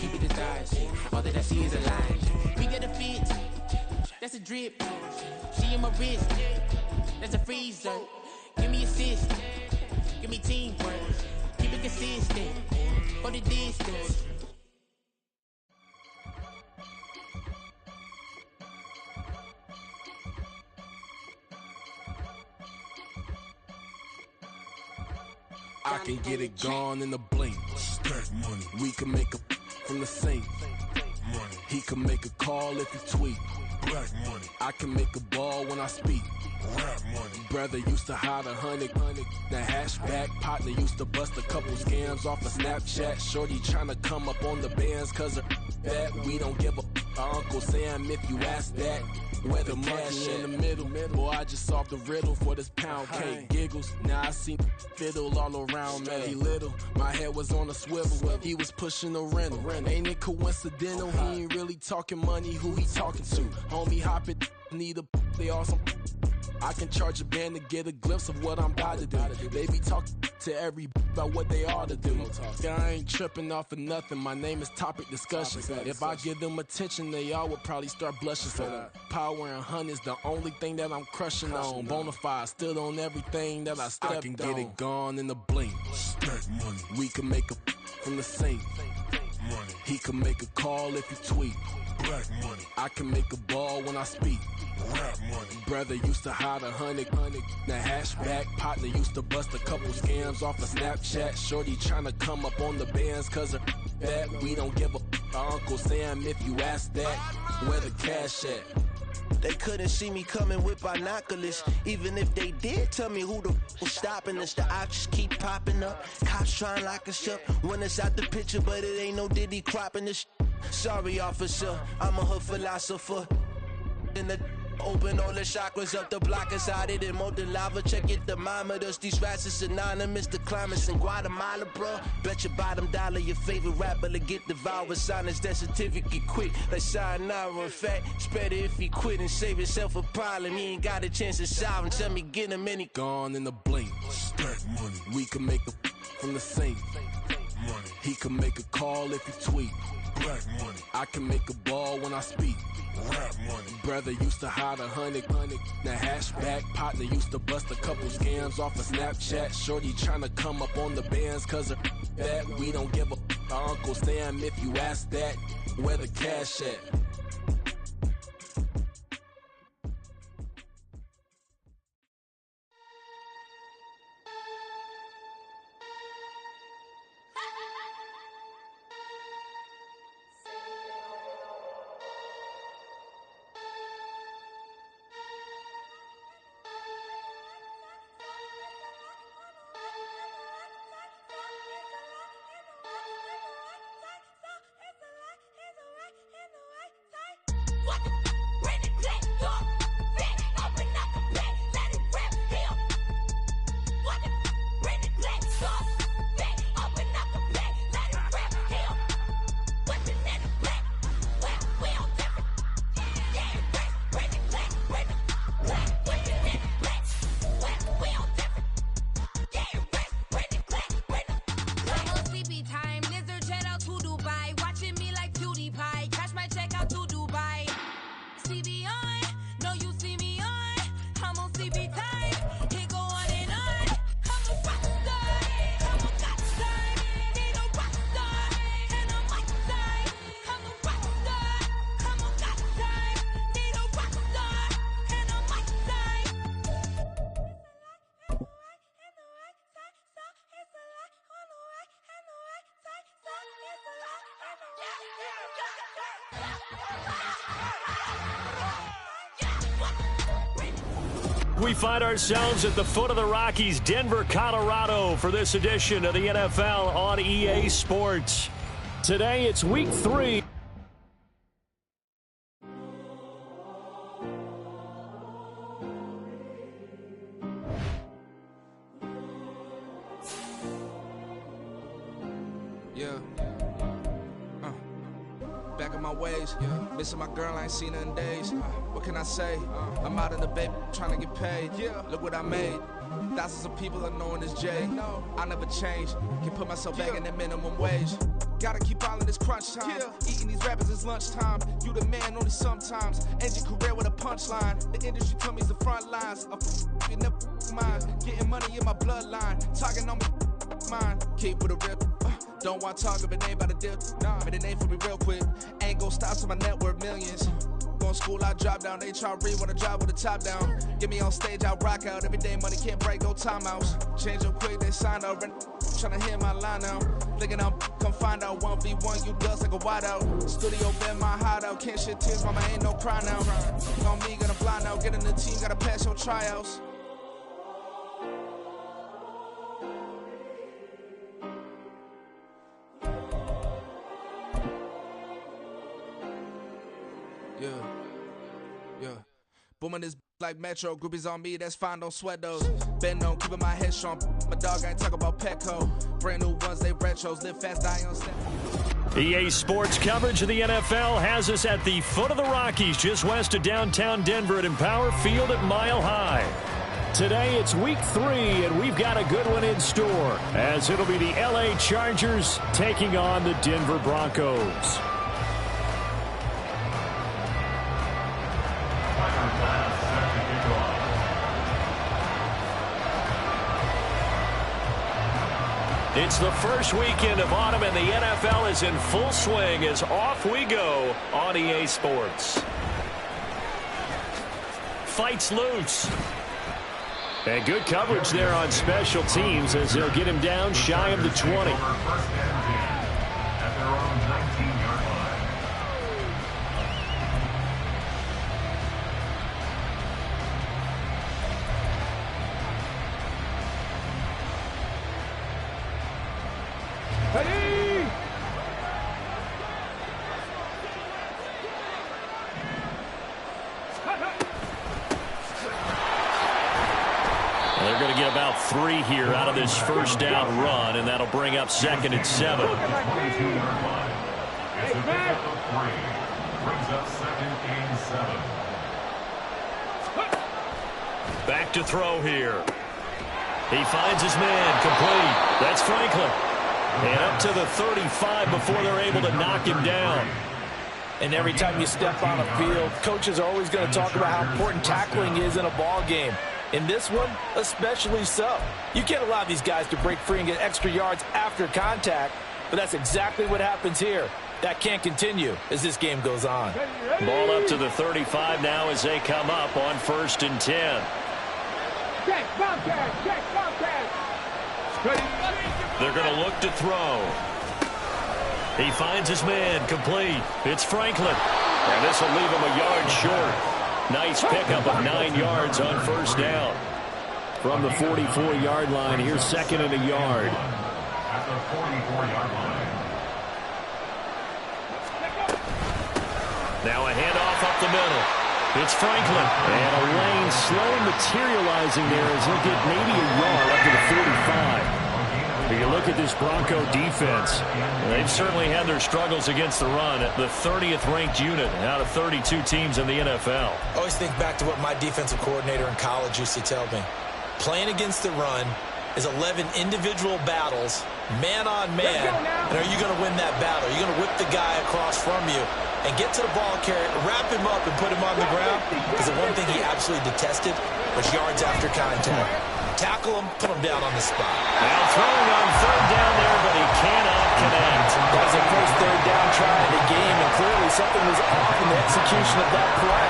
keep it disguised. All that I see is a lie. We got a fit, that's a drip. She in my wrist, that's a freezer. Give me assist, give me teamwork. Keep it consistent, for the distance. I can get it gone in a blink. Stack money. We can make a from the sink. Money. He can make a call if he tweet. Black money. I can make a ball when I speak. Rap money. Brother used to hide 100. The hashback partner used to bust a couple scams off of Snapchat. Shorty tryna come up on the bands cause of that. We don't give a Uncle Sam if you ask that. Where the cash in the middle. Boy, I just solved the riddle for this pound cake. Giggles, now I see fiddle all around me. He little, my head was on a swivel. He was pushing a rental. Ain't it coincidental? He ain't really talking money, who he talking to? Homie hopping, need a they awesome. I can charge a band to get a glimpse of what I'm about to do. They be talking to every about what they ought to do. Yeah, I ain't tripping off of nothing. My name is Topic Discussion. If I give them attention, they all would probably start blushing. So power and hunt is the only thing that I'm crushing on. Bonafide, stood on everything that I stepped on. I can get it gone in a blink. Stack money. We can make a from the sink. Money. He can make a call if he tweet. Black money. I can make a ball when I speak. Rap money. Brother used to hide 100. The hashback partner used to bust a couple scams off of Snapchat. Shorty tryna come up on the bands cause of that. We don't give a Uncle Sam if you ask that. Where the cash at? They couldn't see me coming with binoculars. Even if they did, tell me who the was stopping us. The options keep popping up. Cops trying to lock us up. When it's out the picture, but it ain't no Diddy cropping this. Sorry, officer, I'm a hood philosopher. In the open all the chakras up, the block is out it and molten lava. Check it, thermometers. These rats is synonymous. The climates in Guatemala, bro. Bet your bottom dollar your favorite rapper to get devoured. Sign his death certificate quick. Like sayonara. In fact, it's better if he quit and save himself a problem. He ain't got a chance to solve and tell me get him any. Gone in a blink. Stack money. We can make a from the sink. Money. He can make a call if he tweet. Black money. I can make a ball when I speak. Rap money. Brother used to hide 100. The hashback partner used to bust a couple scams off of Snapchat. Shorty tryna come up on the bands cause of that. We don't give a Uncle Sam if you ask that. Where the cash at? We find ourselves at the foot of the Rockies, Denver, Colorado, for this edition of the NFL on EA Sports. Today, it's Week 3. Back in my ways, missing my girl, I ain't seen her in days. What can I say? I'm out in the bay, trying to get paid. Look what I made. Thousands of people are knowing this Jay. I never change. Can put myself back in the minimum wage. Gotta keep ballin' this crunch time. Eating these rappers is lunchtime. You the man only sometimes. End your career with a punchline. The industry told me it's the front lines. You never mind. Getting money in my bloodline. Talking on me mine. Keep with a real. Don't want to talk if it ain't about the deal. Nah, but it ain't for me real quick. Ain't gon' stop till my net worth millions. Going school, I drop down. They try to read when I drop with the top down. Get me on stage, I rock out. Every day money can't break, go timeouts. Change up quick, they sign up. Tryna hear my line now. Thinking I'm come find out 1v1, you dust like a wideout. Studio been my hideout. Can't shed tears, mama ain't no cry now. On me, gonna blind out. Get in the team, gotta pass your tryouts. Yeah. Booming this like Metro. Groupies on me, that's fine, don't sweat those. Been on, keeping my head strong. My dog ain't talk about Petco. Brand new ones, they retros. Live fast, die on step. EA Sports coverage of the NFL has us at the foot of the Rockies, just west of downtown Denver at Empower Field at Mile High. Today it's week 3, and we've got a good one in store, as it'll be the LA Chargers taking on the Denver Broncos. It's the first weekend of autumn, and the NFL is in full swing as off we go on EA Sports. Fights loose. And good coverage there on special teams as they'll get him down shy of the 20. At their own 19-yard line. They're going to get about 3 here out of this first down run, and that'll bring up 2nd and 7. It's a pickup of 3. Brings up 2nd and 7. Back to throw here. He finds his man, complete. That's Franklin. And up to the 35 before they're able to knock him down. And every time you step on a field, coaches are always going to talk about how important tackling is in a ball game. In this one, especially so. You can't allow these guys to break free and get extra yards after contact, but that's exactly what happens here. That can't continue as this game goes on. Ball up to the 35 now as they come up on 1st and 10. They're going to look to throw. He finds his man, complete. It's Franklin. And this will leave him a yard short. Nice pickup of 9 yards on 1st down. From the 44-yard line, here's 2nd and a yard. At the 44-yard line. Now a handoff up the middle. It's Franklin. And a lane slowly materializing there as he'll get maybe a yard up to the 45. If you look at this Bronco defense, they've certainly had their struggles against the run. The 30th ranked unit out of 32 teams in the NFL. I always think back to what my defensive coordinator in college used to tell me. Playing against the run is 11 individual battles, man on man. And are you going to win that battle? Are you going to whip the guy across from you and get to the ball carrier, wrap him up and put him on the ground? Because the one thing he absolutely detested was yards after contact. Tackle him, put him down on the spot. Now throwing on 3rd down there, but he cannot connect. That was the first 3rd down try in the game, and clearly something was off in the execution of that play.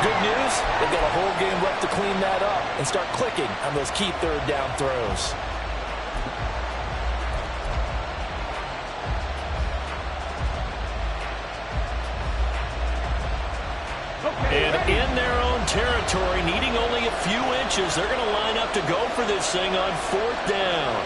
Good news, they've got a whole game left to clean that up and start clicking on those key 3rd down throws. And in their own territory, needing only a few inches, they're going to line up to go for this thing on 4th down.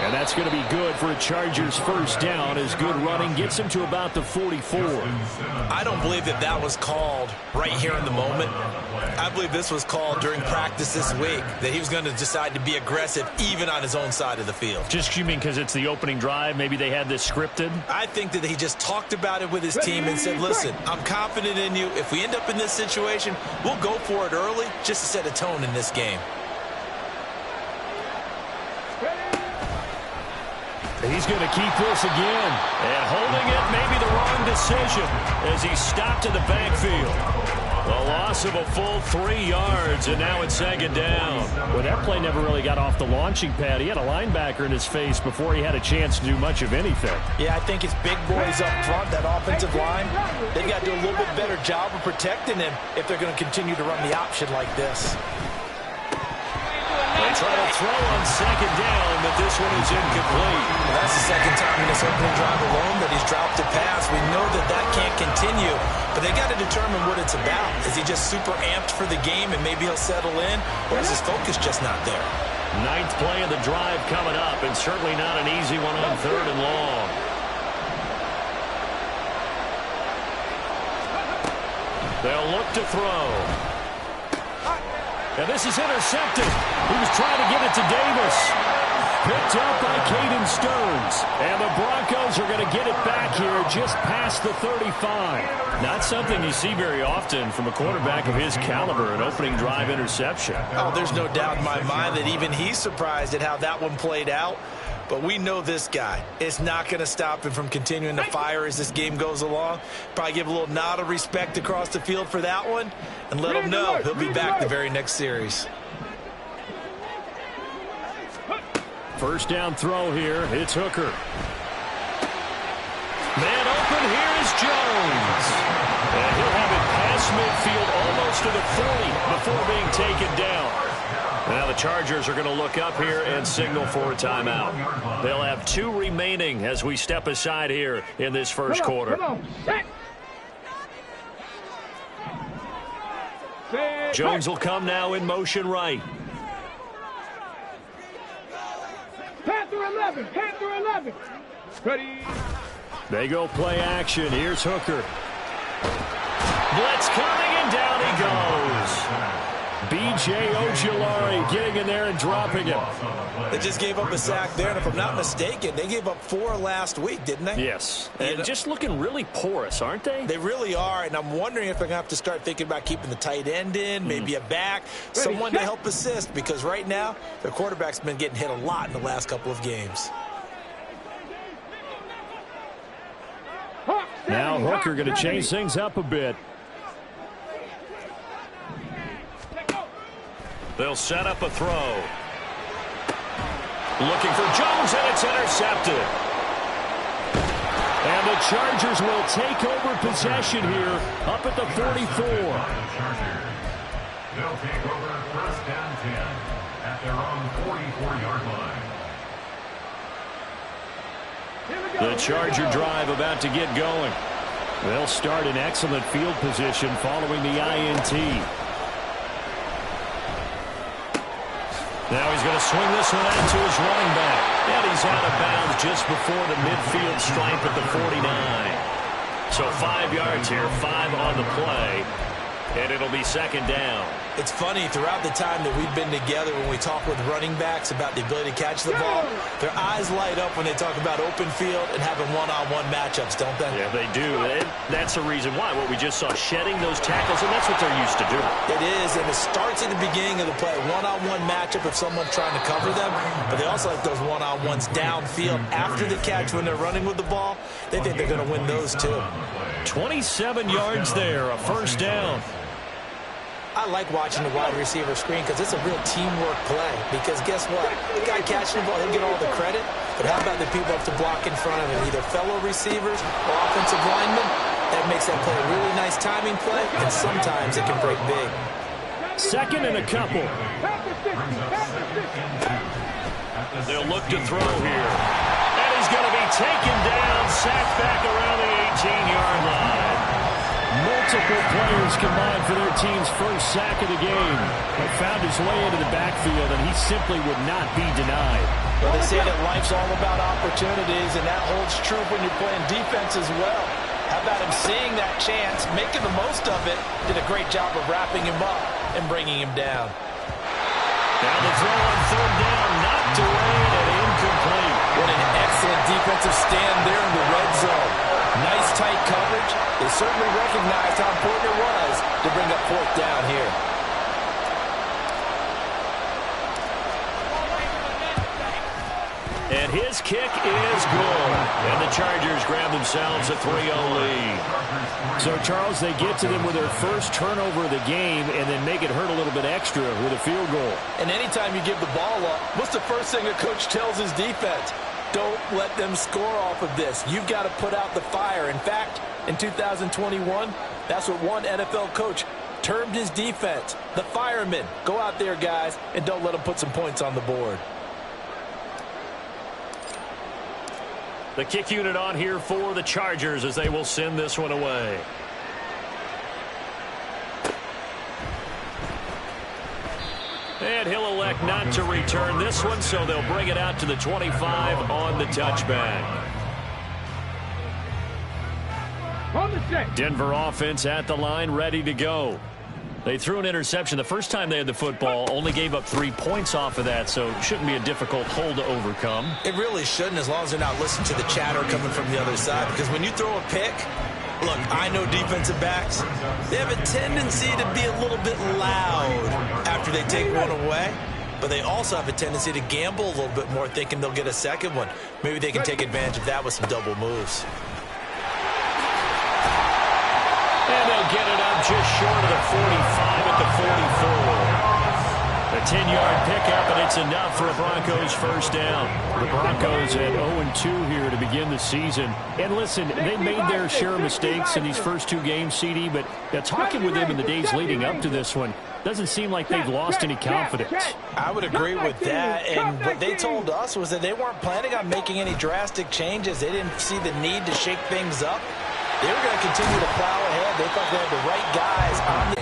And That's going to be good for a Chargers first down as good running gets him to about the 44. I don't believe that was called right here in the moment. I believe this was called during practice this week, that he was going to decide to be aggressive even on his own side of the field. Just you mean because it's the opening drive? Maybe they had this scripted? I think that he just talked about it with his team and said, listen, I'm confident in you. If we end up in this situation, we'll go for it early just to set a tone in this game. He's going to keep this again. And holding it, maybe the wrong decision as he's stopped in the backfield. A loss of a full 3 yards, and now it's second down. Well, that play never really got off the launching pad. He had a linebacker in his face before he had a chance to do much of anything. Yeah, I think it's big boys up front, that offensive line. They've got to do a little bit better job of protecting him if they're going to continue to run the option like this. They try to throw on second down, but this one is incomplete. Well, that's the second time in this opening drive alone that he's dropped a pass. We know that can't continue, but they got to determine what it's about. Is he just super amped for the game and maybe he'll settle in, or is his focus just not there? 9th play of the drive coming up, and certainly not an easy one on 3rd and long. They'll look to throw. And this is intercepted. He was trying to get it to Davis. Picked up by Caden Stearns. And the Broncos are going to get it back here just past the 35. Not something you see very often from a quarterback of his caliber, an opening drive interception. Oh, there's no doubt in my mind that even he's surprised at how that one played out. But we know this guy. It's not going to stop him from continuing to fire as this game goes along. Probably give a little nod of respect across the field for that one and let him know he'll be back the very next series. First down throw here. It's Hooker. Man open. Here is Jones. And he'll have it past midfield almost to the 40 before being taken down. Now the Chargers are going to look up here and signal for a timeout. They'll have 2 remaining as we step aside here in this first quarter. Jones will come now in motion right. Panther 11, Panther 11. Ready. They go play action. Here's Hooker. Blitz coming, and down he goes. B.J. Ojulari getting in there and dropping it. They just gave up a sack there, and if I'm not mistaken, they gave up 4 last week, didn't they? Yes, and just looking really porous, aren't they? They really are, and I'm wondering if they're going to have to start thinking about keeping the tight end in, maybe a back, someone to help assist, because right now, their quarterback's been getting hit a lot in the last couple of games. Now Hooker going to change things up a bit. They'll set up a throw. Looking for Jones, and it's intercepted. And the Chargers will take over possession here up at the 44. They'll take over first down 10 at their own 44-yard line. The Charger drive about to get going. They'll start in excellent field position following the INT. Now he's going to swing this one out to his running back. And he's out of bounds just before the midfield stripe at the 49. So 5 yards here, 5 on the play. And it'll be second down. It's funny, throughout the time that we've been together, when we talk with running backs about the ability to catch the ball, their eyes light up when they talk about open field and having one-on-one matchups, don't they? Yeah, they do. And that's the reason why. What we just saw, shedding those tackles, and that's what they're used to doing. It is, and it starts at the beginning of the play. One-on-one matchup if someone's trying to cover them, but they also like those one-on-ones downfield after the catch when they're running with the ball. They think they're going to win those too. 27 yards there, a first down. I like watching the wide receiver screen because it's a real teamwork play. Because guess what? The guy catching the ball, he'll get all the credit. But how about the people up to block in front of him? Either fellow receivers or offensive linemen. That makes that play a really nice timing play, and sometimes it can break big. Second and a couple. They'll look to throw here. And he's going to be taken down, sacked back around the 18-yard line. Multiple players combined for their team's first sack of the game. But found his way into the backfield, and he simply would not be denied. Well, they say that life's all about opportunities, and that holds true when you're playing defense as well. How about him seeing that chance, making the most of it, did a great job of wrapping him up and bringing him down. Now the throw on third down, knocked away and incomplete. What an excellent defensive stand there in the red zone. Nice tight coverage. They certainly recognized how important it was to bring up fourth down here. And his kick is good. And the Chargers grab themselves a 3-0 lead. So, Charles, they get to them with their first turnover of the game and then make it hurt a little bit extra with a field goal. And anytime you give the ball up, what's the first thing a coach tells his defense? Don't let them score off of this. You've got to put out the fire. In fact, in 2021, that's what one NFL coach termed his defense. The firemen. Go out there, guys, and don't let them put some points on the board. The kick unit on here for the Chargers as they will send this one away. And he'll elect not to return this one, so they'll bring it out to the 25 on the touchback. Denver offense at the line, ready to go. They threw an interception the first time they had the football, only gave up 3 points off of that, so it shouldn't be a difficult hole to overcome. It really shouldn't, as long as they're not listening to the chatter coming from the other side, because when you throw a pick, look, I know defensive backs, they have a tendency to be a little bit loud after they take one away, but they also have a tendency to gamble a little bit more, thinking they'll get a second one. Maybe they can take advantage of that with some double moves. And they'll get it up just short of the 45 at the 44. A 10-yard pickup, and it's enough for a Broncos first down. The Broncos at 0-2 here to begin the season. And listen, they made their share of mistakes in these first 2 games, CD, but talking with them in the days leading up to this one, doesn't seem like they've lost any confidence. I would agree with that, and what they told us was that they weren't planning on making any drastic changes. They didn't see the need to shake things up. They were going to continue to plow ahead. They thought they had the right guys on the game.